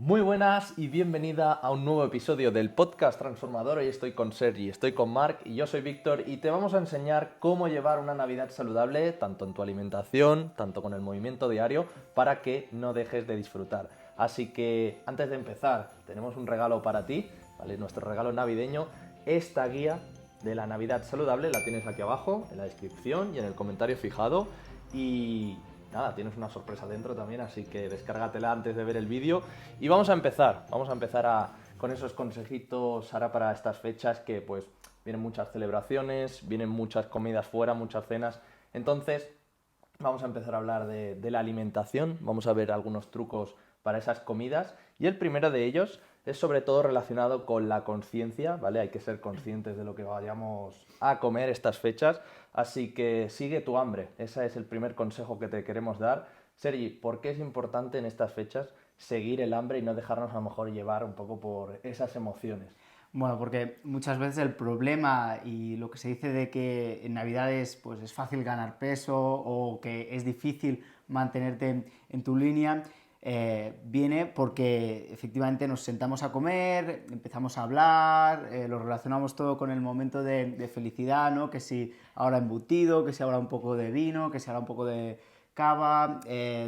Muy buenas y bienvenida a un nuevo episodio del podcast transformador. Hoy estoy con Sergi, estoy con Marc y yo soy Víctor y te vamos a enseñar cómo llevar una Navidad saludable tanto en tu alimentación, tanto con el movimiento diario, para que no dejes de disfrutar. Así que antes de empezar, tenemos un regalo para ti, ¿vale? Nuestro regalo navideño, esta guía de la Navidad saludable la tienes aquí abajo en la descripción y en el comentario fijado y nada, tienes una sorpresa dentro también, así que descárgatela antes de ver el vídeo. Y vamos a empezar con esos consejitos ahora para estas fechas que pues vienen muchas celebraciones, vienen muchas comidas fuera, muchas cenas. Entonces vamos a empezar a hablar de la alimentación, vamos a ver algunos trucos para esas comidas. Y el primero de ellos es sobre todo relacionado con la conciencia, ¿vale? Hay que ser conscientes de lo que vayamos a comer estas fechas, así que sigue tu hambre. Ese es el primer consejo que te queremos dar. Sergi, ¿por qué es importante en estas fechas seguir el hambre y no dejarnos a lo mejor llevar un poco por esas emociones? Bueno, porque muchas veces el problema y lo que se dice de que en Navidades pues, es fácil ganar peso o que es difícil mantenerte en tu línea, viene porque efectivamente nos sentamos a comer, empezamos a hablar, lo relacionamos todo con el momento de felicidad, ¿no? Que si ahora embutido, que si ahora un poco de vino, que si ahora un poco de cava,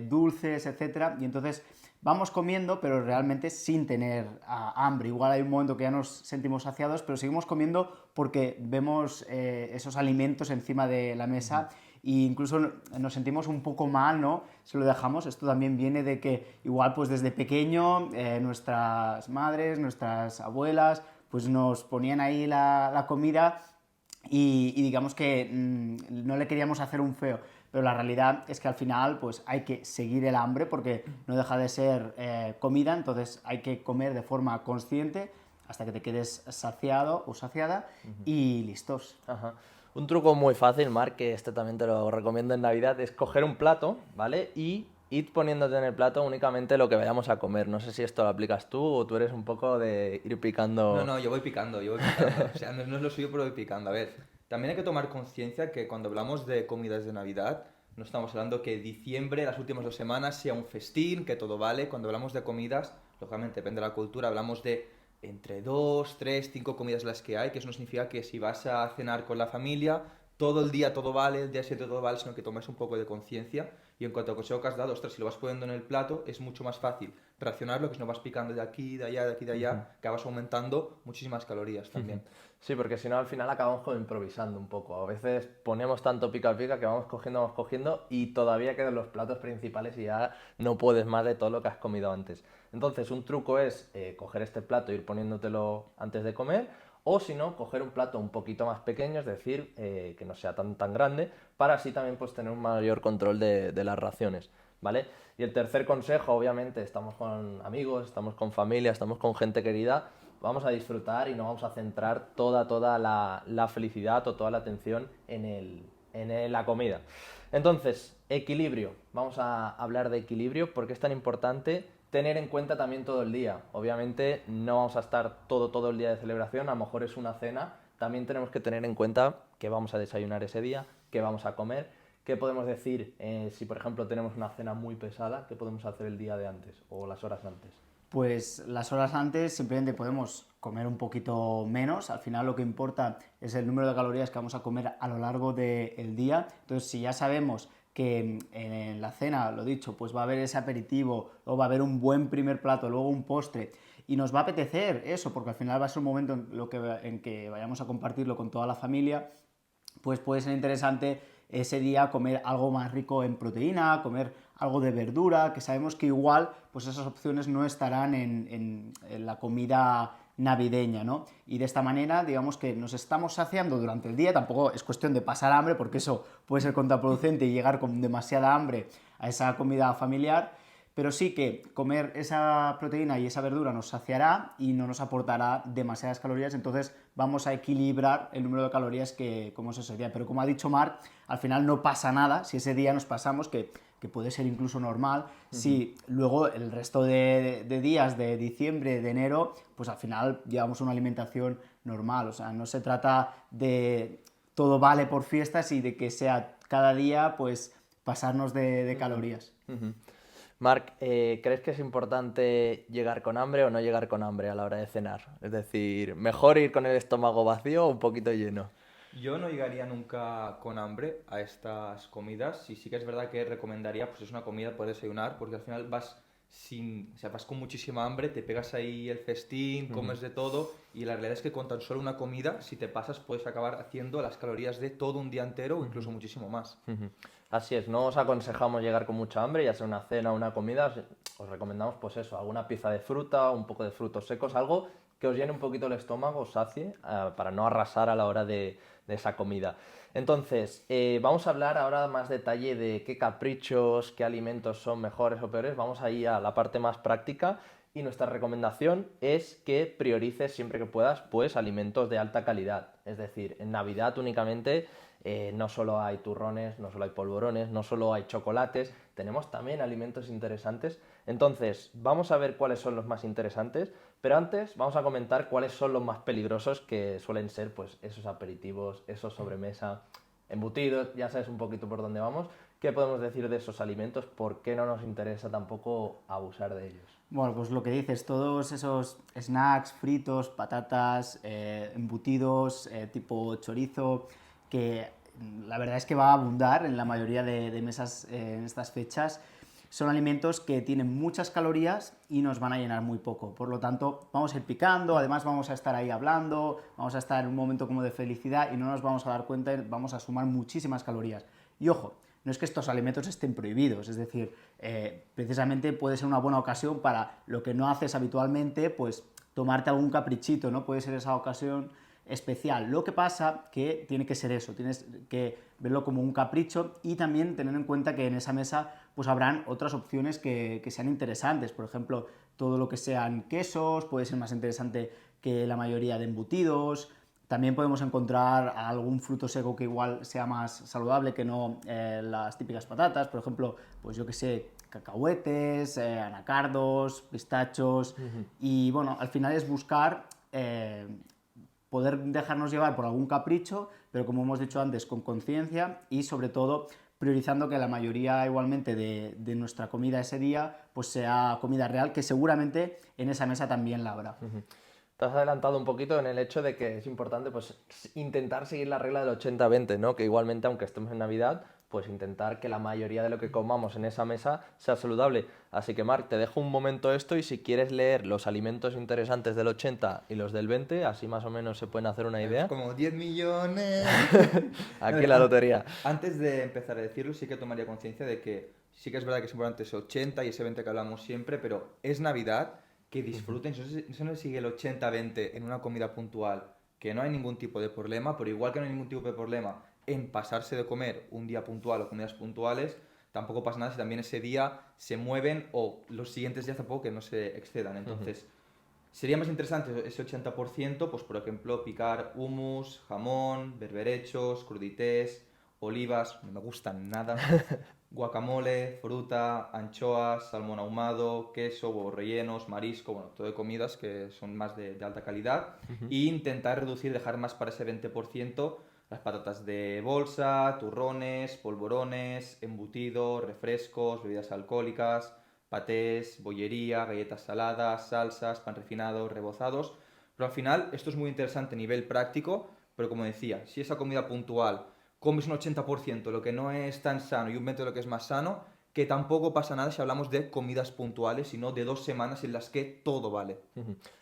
dulces, etcétera. Y entonces vamos comiendo, pero realmente sin tener hambre. Igual hay un momento que ya nos sentimos saciados, pero seguimos comiendo porque vemos esos alimentos encima de la mesa e incluso nos sentimos un poco mal, ¿no? Si lo dejamos. Esto también viene de que igual pues desde pequeño nuestras madres, nuestras abuelas, pues nos ponían ahí la comida y digamos que no le queríamos hacer un feo, pero la realidad es que al final pues hay que seguir el hambre porque no deja de ser comida, entonces hay que comer de forma consciente hasta que te quedes saciado o saciada y listos. Ajá. Un truco muy fácil, Marc, que este también te lo recomiendo en Navidad, es coger un plato, ¿vale? Y ir poniéndote en el plato únicamente lo que vayamos a comer. No sé si esto lo aplicas tú o tú eres un poco de ir No, picando. no, yo voy picando, yo voy picando. O sea, no es lo suyo, pero voy picando. A ver, también hay que tomar conciencia que cuando hablamos de comidas de Navidad, no estamos hablando que diciembre, las últimas 2 semanas, sea un festín, que todo vale. Cuando hablamos de comidas, lógicamente depende de la cultura, hablamos de entre 2, 3, 5 comidas las que hay, que eso no significa que si vas a cenar con la familia, todo el día todo vale, el día 7 todo vale, sino que tomes un poco de conciencia. Y en cuanto al consejo que has dado, ostras, si lo vas poniendo en el plato, es mucho más fácil racionarlo, que si no vas picando de aquí, de allá, de aquí, de allá, que vas aumentando muchísimas calorías también. Sí, porque si no al final acabamos como improvisando un poco. A veces ponemos tanto pica pica que vamos cogiendo y todavía quedan los platos principales y ya no puedes más de todo lo que has comido antes. Entonces un truco es coger este plato e ir poniéndotelo antes de comer o si no, coger un plato un poquito más pequeño, es decir, que no sea tan grande, para así también pues tener un mayor control de las raciones, ¿vale? Y el tercer consejo, obviamente, estamos con amigos, estamos con familia, estamos con gente querida, vamos a disfrutar y no vamos a centrar toda la felicidad o toda la atención en la comida. Entonces, equilibrio. Vamos a hablar de equilibrio porque es tan importante tener en cuenta también todo el día. Obviamente no vamos a estar todo el día de celebración, a lo mejor es una cena. También tenemos que tener en cuenta que vamos a desayunar ese día, que vamos a comer, qué podemos decir si por ejemplo tenemos una cena muy pesada, qué podemos hacer el día de antes o las horas antes. Pues las horas antes simplemente podemos comer un poquito menos, al final lo que importa es el número de calorías que vamos a comer a lo largo del día, entonces si ya sabemos que en la cena, lo dicho, pues va a haber ese aperitivo, luego va a haber un buen primer plato, luego un postre, y nos va a apetecer eso, porque al final va a ser un momento en que vayamos a compartirlo con toda la familia, pues puede ser interesante ese día comer algo más rico en proteína, comer algo de verdura, que sabemos que igual pues esas opciones no estarán en la comida navideña, ¿no? Y de esta manera, digamos que nos estamos saciando durante el día, tampoco es cuestión de pasar hambre, porque eso puede ser contraproducente y llegar con demasiada hambre a esa comida familiar, pero sí que comer esa proteína y esa verdura nos saciará y no nos aportará demasiadas calorías, entonces vamos a equilibrar el número de calorías que comemos ese día. Pero como ha dicho Marc, al final no pasa nada si ese día nos pasamos, que puede ser incluso normal, si luego el resto de días de diciembre, de enero, pues al final llevamos una alimentación normal, o sea, no se trata de todo vale por fiestas y de que sea cada día pues pasarnos de calorías. Marc, ¿crees que es importante llegar con hambre o no llegar con hambre a la hora de cenar? Es decir, ¿mejor ir con el estómago vacío o un poquito lleno? Yo no llegaría nunca con hambre a estas comidas y sí que es verdad que recomendaría, pues es una comida para desayunar, porque al final vas o sea, vas con muchísima hambre, te pegas ahí el festín, comes de todo y la realidad es que con tan solo una comida, si te pasas, puedes acabar haciendo las calorías de todo un día entero o incluso muchísimo más. Ujú. Así es, no os aconsejamos llegar con mucha hambre, ya sea una cena o una comida, os recomendamos pues eso, alguna pieza de fruta, un poco de frutos secos, algo que os llene un poquito el estómago, os sacie, para no arrasar a la hora de esa comida. Entonces, vamos a hablar ahora más detalle de qué caprichos, qué alimentos son mejores o peores, vamos ahí a la parte más práctica y nuestra recomendación es que priorices siempre que puedas pues alimentos de alta calidad, es decir, en Navidad únicamente no solo hay turrones, no solo hay polvorones, no solo hay chocolates, tenemos también alimentos interesantes. Entonces, vamos a ver cuáles son los más interesantes, pero antes vamos a comentar cuáles son los más peligrosos que suelen ser pues esos aperitivos, esos sobremesa, embutidos, ya sabes un poquito por dónde vamos. ¿Qué podemos decir de esos alimentos? ¿Por qué no nos interesa tampoco abusar de ellos? Bueno, pues lo que dices, todos esos snacks, fritos, patatas, embutidos, tipo chorizo, que la verdad es que va a abundar en la mayoría de mesas en estas fechas, son alimentos que tienen muchas calorías y nos van a llenar muy poco. Por lo tanto, vamos a ir picando, además vamos a estar ahí hablando, vamos a estar en un momento como de felicidad y no nos vamos a dar cuenta y vamos a sumar muchísimas calorías. Y ojo, no es que estos alimentos estén prohibidos, es decir, precisamente puede ser una buena ocasión para lo que no haces habitualmente, pues tomarte algún caprichito, ¿no? Puede ser esa ocasión especial. Lo que pasa que tiene que ser eso, tienes que verlo como un capricho y también tener en cuenta que en esa mesa pues habrán otras opciones que sean interesantes. Por ejemplo, todo lo que sean quesos puede ser más interesante que la mayoría de embutidos. También podemos encontrar algún fruto seco que igual sea más saludable que no las típicas patatas. Por ejemplo, pues yo que sé, cacahuetes, anacardos, pistachos. Y bueno, al final es buscar poder dejarnos llevar por algún capricho, pero como hemos dicho antes, con conciencia y sobre todo priorizando que la mayoría igualmente de nuestra comida ese día pues sea comida real, que seguramente en esa mesa también la habrá. Te has adelantado un poquito en el hecho de que es importante pues intentar seguir la regla del 80-20, ¿no? Que igualmente, aunque estemos en Navidad, pues intentar que la mayoría de lo que comamos en esa mesa sea saludable. Así que, Marc, te dejo un momento esto y si quieres leer los alimentos interesantes del 80 y los del 20, así más o menos se pueden hacer una idea. Como 10 millones. Aquí la lotería. Antes de empezar a decirlo, sí que tomaría conciencia de que sí que es verdad que es importante ese 80 y ese 20 que hablamos siempre, pero es Navidad, que disfruten. Eso no sigue el 80-20 en una comida puntual, que no hay ningún tipo de problema, pero igual que no hay ningún tipo de problema en pasarse de comer un día puntual o comidas puntuales, tampoco pasa nada si también ese día se mueven o los siguientes días tampoco que no se excedan. Entonces, sería más interesante ese 80%, pues por ejemplo, picar hummus, jamón, berberechos, crudités, olivas, no me gustan nada, guacamole, fruta, anchoas, salmón ahumado, queso, huevos rellenos, marisco, bueno, todo de comidas que son más de alta calidad. E intentar reducir, dejar más para ese 20% las patatas de bolsa, turrones, polvorones, embutidos, refrescos, bebidas alcohólicas, patés, bollería, galletas saladas, salsas, pan refinado, rebozados. Pero al final esto es muy interesante a nivel práctico, pero como decía, si esa comida puntual comes un 80% lo que no es tan sano y un 20% lo que es más sano, que tampoco pasa nada si hablamos de comidas puntuales, sino de 2 semanas en las que todo vale.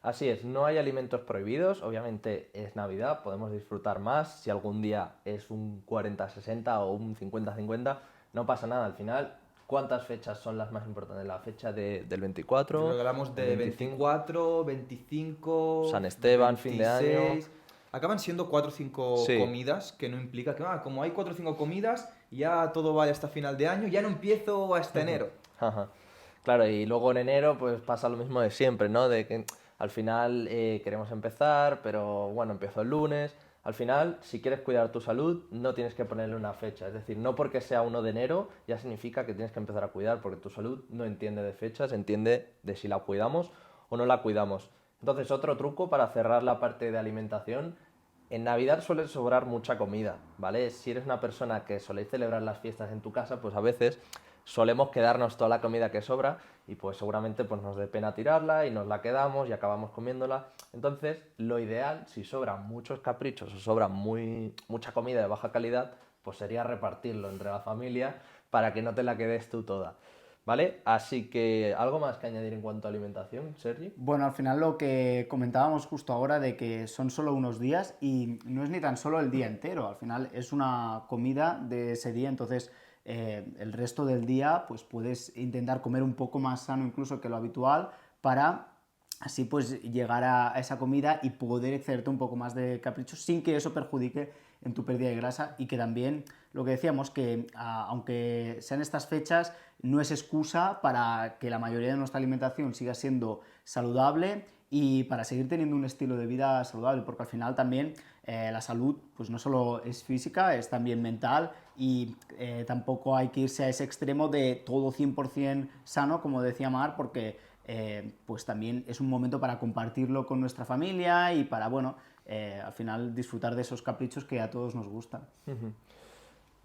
Así es, no hay alimentos prohibidos, obviamente es Navidad, podemos disfrutar más, si algún día es un 40-60 o un 50-50, no pasa nada, al final, ¿cuántas fechas son las más importantes? La fecha del 24, Creo que hablamos de el 25, 24, 25, San Esteban, fin de año. 26. Acaban siendo 4 o 5 Sí. comidas, que no implica que, como hay 4 o 5 comidas, ya todo vale hasta final de año, ya no empiezo hasta enero. Ajá. Claro, y luego en enero pues pasa lo mismo de siempre, ¿no? De que al final queremos empezar, pero bueno, empiezo el lunes. Al final, si quieres cuidar tu salud, no tienes que ponerle una fecha. Es decir, no porque sea 1 de enero ya significa que tienes que empezar a cuidar, porque tu salud no entiende de fechas, entiende de si la cuidamos o no la cuidamos. Entonces, otro truco para cerrar la parte de alimentación, en Navidad suele sobrar mucha comida, ¿vale? Si eres una persona que soléis celebrar las fiestas en tu casa, pues a veces solemos quedarnos toda la comida que sobra y pues seguramente pues nos dé pena tirarla y nos la quedamos y acabamos comiéndola. Entonces, lo ideal, si sobran muchos caprichos o sobra mucha comida de baja calidad, pues sería repartirlo entre la familia para que no te la quedes tú toda. ¿Vale? Así que, ¿algo más que añadir en cuanto a alimentación, Sergi? Bueno, al final lo que comentábamos justo ahora de que son solo unos días y no es ni tan solo el día entero, al final es una comida de ese día, entonces el resto del día pues puedes intentar comer un poco más sano incluso que lo habitual para así pues llegar a esa comida y poder excederte un poco más de caprichos sin que eso perjudique en tu pérdida de grasa y que también lo que decíamos que aunque sean estas fechas no es excusa para que la mayoría de nuestra alimentación siga siendo saludable y para seguir teniendo un estilo de vida saludable, porque al final también la salud pues no solo es física, es también mental y tampoco hay que irse a ese extremo de todo 100% sano, como decía Mar, porque pues también es un momento para compartirlo con nuestra familia y para, bueno, al final disfrutar de esos caprichos que a todos nos gustan.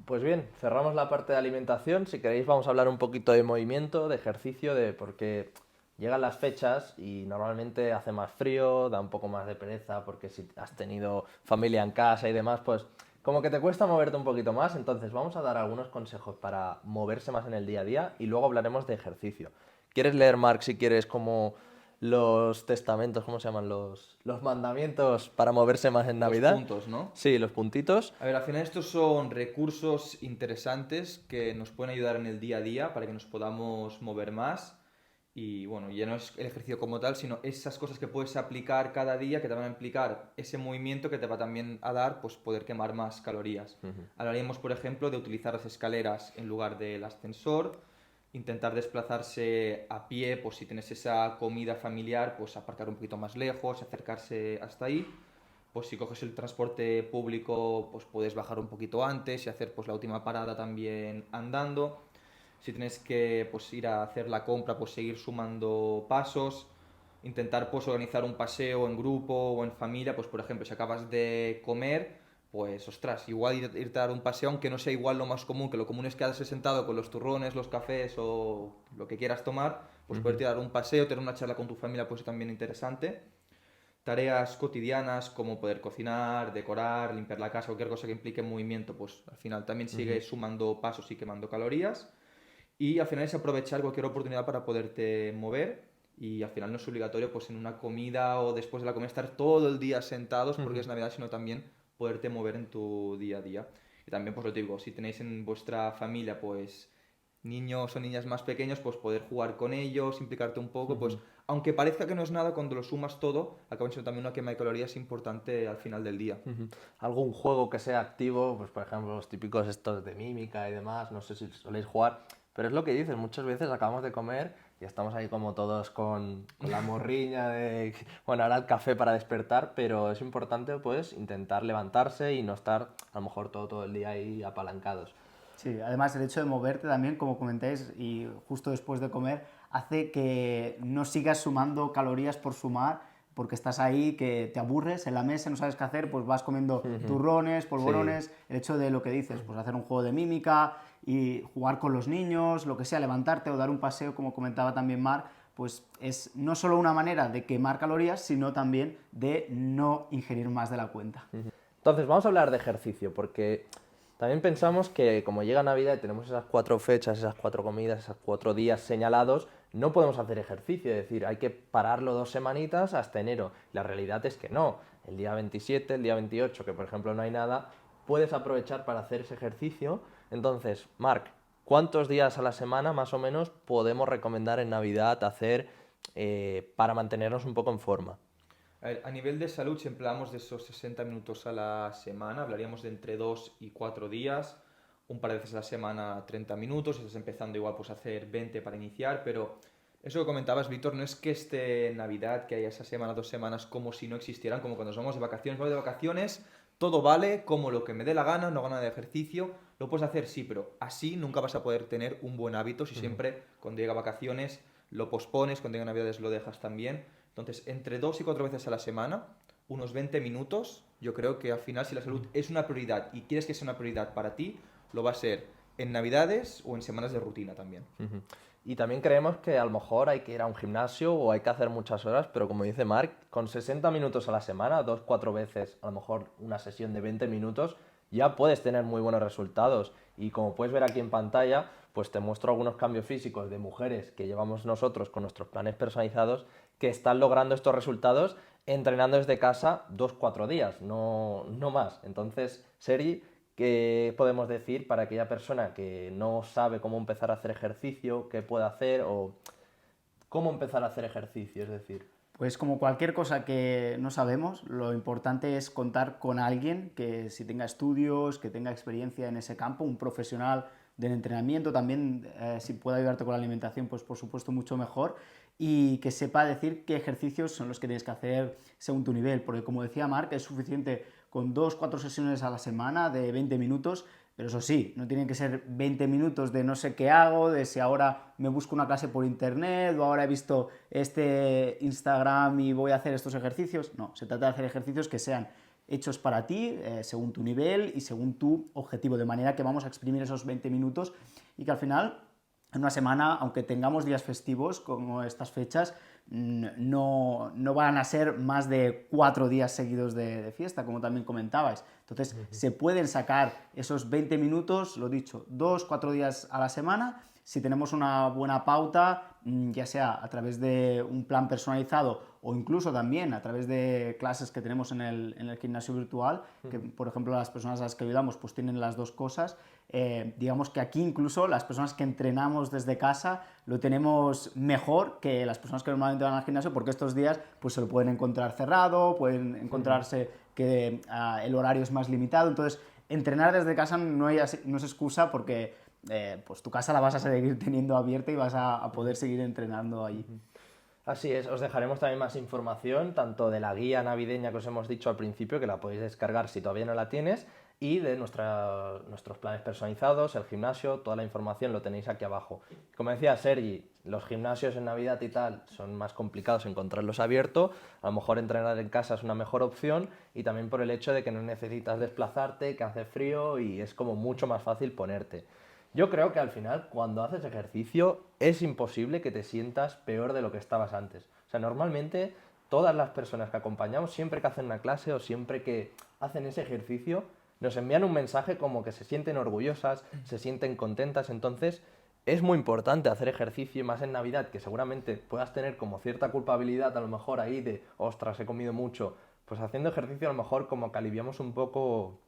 Pues bien, cerramos la parte de alimentación. Si queréis vamos a hablar un poquito de movimiento, de ejercicio, porque llegan las fechas y normalmente hace más frío, da un poco más de pereza, porque si has tenido familia en casa y demás, pues como que te cuesta moverte un poquito más. Entonces vamos a dar algunos consejos para moverse más en el día a día y luego hablaremos de ejercicio. ¿Quieres leer, Marc, si quieres, como los testamentos, ¿cómo se llaman? Los mandamientos para moverse más en Navidad? Los puntos, ¿no? Sí, los puntitos. A ver, al final estos son recursos interesantes que nos pueden ayudar en el día a día para que nos podamos mover más. Y bueno, ya no es el ejercicio como tal, sino esas cosas que puedes aplicar cada día que te van a implicar ese movimiento que te va también a dar pues poder quemar más calorías. Hablaríamos, por ejemplo, de utilizar las escaleras en lugar del ascensor, intentar desplazarse a pie, pues si tienes esa comida familiar, pues aparcar un poquito más lejos, acercarse hasta ahí. Pues si coges el transporte público, pues puedes bajar un poquito antes y hacer pues la última parada también andando. Si tienes que pues ir a hacer la compra, pues seguir sumando pasos. Intentar pues organizar un paseo en grupo o en familia, pues por ejemplo, si acabas de comer, pues ostras, igual irte a dar un paseo, aunque no sea igual lo más común, que lo común es quedarse sentado con los turrones, los cafés o lo que quieras tomar, pues poderte dar un paseo, tener una charla con tu familia, pues también interesante. Tareas cotidianas como poder cocinar, decorar, limpiar la casa, cualquier cosa que implique movimiento, pues al final también sigue sumando pasos y quemando calorías. Y al final es aprovechar cualquier oportunidad para poderte mover y al final no es obligatorio pues en una comida o después de la comida estar todo el día sentados porque es Navidad, sino también poderte mover en tu día a día. Y también pues lo digo, si tenéis en vuestra familia pues niños o niñas más pequeños, pues poder jugar con ellos, implicarte un poco, pues aunque parezca que no es nada, cuando lo sumas todo, acaba siendo también una quema de calorías importante al final del día. Algún juego que sea activo, pues por ejemplo los típicos estos de mímica y demás, no sé si soléis jugar, pero es lo que dices, muchas veces acabamos de comer y estamos ahí como todos con la morriña de, bueno, ahora el café para despertar, pero es importante pues intentar levantarse y no estar a lo mejor todo el día ahí apalancados. Sí, además el hecho de moverte también, como comentáis, y justo después de comer, hace que no sigas sumando calorías por sumar, porque estás ahí, que te aburres en la mesa, no sabes qué hacer, pues vas comiendo turrones, polvorones, el hecho de lo que dices, pues hacer un juego de mímica y jugar con los niños, lo que sea, levantarte o dar un paseo, como comentaba también Mar, pues es no solo una manera de quemar calorías, sino también de no ingerir más de la cuenta. Entonces vamos a hablar de ejercicio, porque también pensamos que como llega Navidad y tenemos esas 4 fechas, esas 4 comidas, esos 4 días señalados, no podemos hacer ejercicio, es decir, hay que pararlo 2 semanitas hasta enero. La realidad es que no. El día 27, el día 28, que por ejemplo no hay nada, puedes aprovechar para hacer ese ejercicio. Entonces, Marc, ¿cuántos días a la semana más o menos podemos recomendar en Navidad hacer para mantenernos un poco en forma? A ver, a nivel de salud, si empleamos de esos 60 minutos a la semana, hablaríamos de entre 2 y 4 días, un par de veces a la semana 30 minutos, si estás empezando igual pues hacer 20 para iniciar, pero eso que comentabas, Víctor, no es que esté Navidad, que haya esa semana, 2 semanas, como si no existieran, como cuando nos vamos de vacaciones. Vamos de vacaciones, todo vale, como lo que me dé la gana, no gana de ejercicio, lo puedes hacer, sí, pero así nunca vas a poder tener un buen hábito si siempre cuando llega vacaciones lo pospones, cuando llega Navidades lo dejas también. Entonces, entre 2 y 4 veces a la semana, unos 20 minutos, yo creo que al final si la salud es una prioridad y quieres que sea una prioridad para ti, lo va a ser en Navidades o en semanas de rutina también. Ujú. Y también creemos que a lo mejor hay que ir a un gimnasio o hay que hacer muchas horas, pero como dice Marc, con 60 minutos a la semana, 2, 4 veces, a lo mejor una sesión de 20 minutos, ya puedes tener muy buenos resultados. Y como puedes ver aquí en pantalla, pues te muestro algunos cambios físicos de mujeres que llevamos nosotros con nuestros planes personalizados que están logrando estos resultados entrenando desde casa 2, 4 días, no más. Entonces, Sergi, ¿qué podemos decir para aquella persona que no sabe cómo empezar a hacer ejercicio, qué puede hacer o cómo empezar a hacer ejercicio? Es decir, Pues como cualquier cosa que no sabemos, lo importante es contar con alguien que si tenga estudios, que tenga experiencia en ese campo, un profesional del entrenamiento también, si puede ayudarte con la alimentación, pues por supuesto mucho mejor, y que sepa decir qué ejercicios son los que tienes que hacer según tu nivel, porque como decía Marc, es suficiente con 2, 4 sesiones a la semana de 20 minutos, pero eso sí, no tienen que ser 20 minutos de no sé qué hago, de si ahora me busco una clase por internet o ahora he visto este Instagram y voy a hacer estos ejercicios. No, se trata de hacer ejercicios que sean hechos para ti, según tu nivel y según tu objetivo, de manera que vamos a exprimir esos 20 minutos y que al final, en una semana, aunque tengamos días festivos como estas fechas, no van a ser más de 4 días seguidos de fiesta, como también comentabais. Entonces, se pueden sacar esos 20 minutos, lo dicho, 2, 4 días a la semana, si tenemos una buena pauta, ya sea a través de un plan personalizado o incluso también a través de clases que tenemos en el gimnasio virtual, que por ejemplo las personas a las que ayudamos pues tienen las dos cosas. Digamos que aquí incluso las personas que entrenamos desde casa lo tenemos mejor que las personas que normalmente van al gimnasio, porque estos días pues se lo pueden encontrar cerrado, pueden encontrarse que el horario es más limitado. Entonces, entrenar desde casa no es excusa porque pues tu casa la vas a seguir teniendo abierta y vas a poder seguir entrenando allí. así es, os dejaremos también más información, tanto de la guía navideña que os hemos dicho al principio, que la podéis descargar si todavía no la tienes, y de nuestros planes personalizados, el gimnasio, toda la información lo tenéis aquí abajo. Como decía Sergi, los gimnasios en Navidad y tal son más complicados encontrarlos abiertos, a lo mejor entrenar en casa es una mejor opción y también por el hecho de que no necesitas desplazarte, que hace frío y es como mucho más fácil ponerte. Yo creo que al final, cuando haces ejercicio, es imposible que te sientas peor de lo que estabas antes. O sea, normalmente todas las personas que acompañamos, siempre que hacen una clase o siempre que hacen ese ejercicio, nos envían un mensaje como que se sienten orgullosas, se sienten contentas. Entonces, es muy importante hacer ejercicio y más en Navidad, que seguramente puedas tener como cierta culpabilidad a lo mejor ahí de, ostras, he comido mucho. Pues haciendo ejercicio a lo mejor como que aliviamos un poco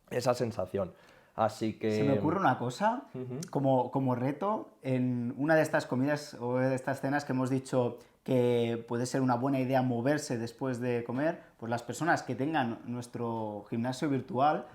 esa sensación. Así que... Se me ocurre una cosa, como reto, en una de estas comidas o de estas cenas que hemos dicho que puede ser una buena idea moverse después de comer, pues las personas que tengan nuestro gimnasio virtual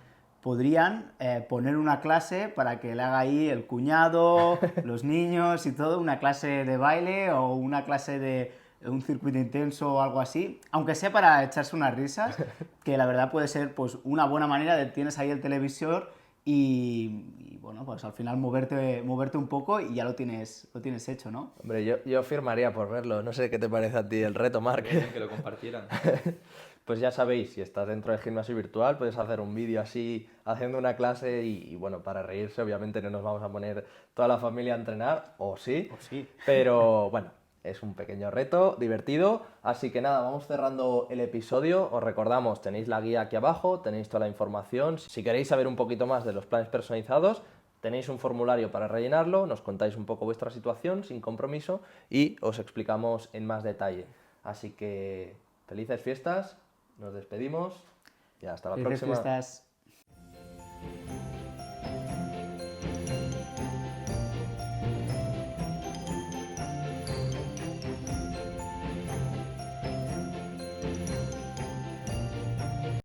podrían poner una clase para que le haga ahí el cuñado, los niños y todo, una clase de baile o una clase de un circuito intenso o algo así, aunque sea para echarse unas risas, que la verdad puede ser pues una buena manera de tienes ahí el televisor y bueno, pues al final moverte un poco y ya lo tienes hecho, ¿no? Hombre, yo firmaría por verlo. No sé qué te parece a ti el reto, Marc. Que lo compartieran. Pues ya sabéis, si estás dentro del gimnasio virtual, puedes hacer un vídeo así haciendo una clase y bueno, para reírse, obviamente no nos vamos a poner toda la familia a entrenar, o sí, Pues sí. pero bueno, es un pequeño reto, divertido, así que nada, vamos cerrando el episodio. Os recordamos, tenéis la guía aquí abajo, tenéis toda la información. Si queréis saber un poquito más de los planes personalizados, tenéis un formulario para rellenarlo, nos contáis un poco vuestra situación sin compromiso y os explicamos en más detalle. Así que felices fiestas, nos despedimos y hasta la Felices próxima. fiestas.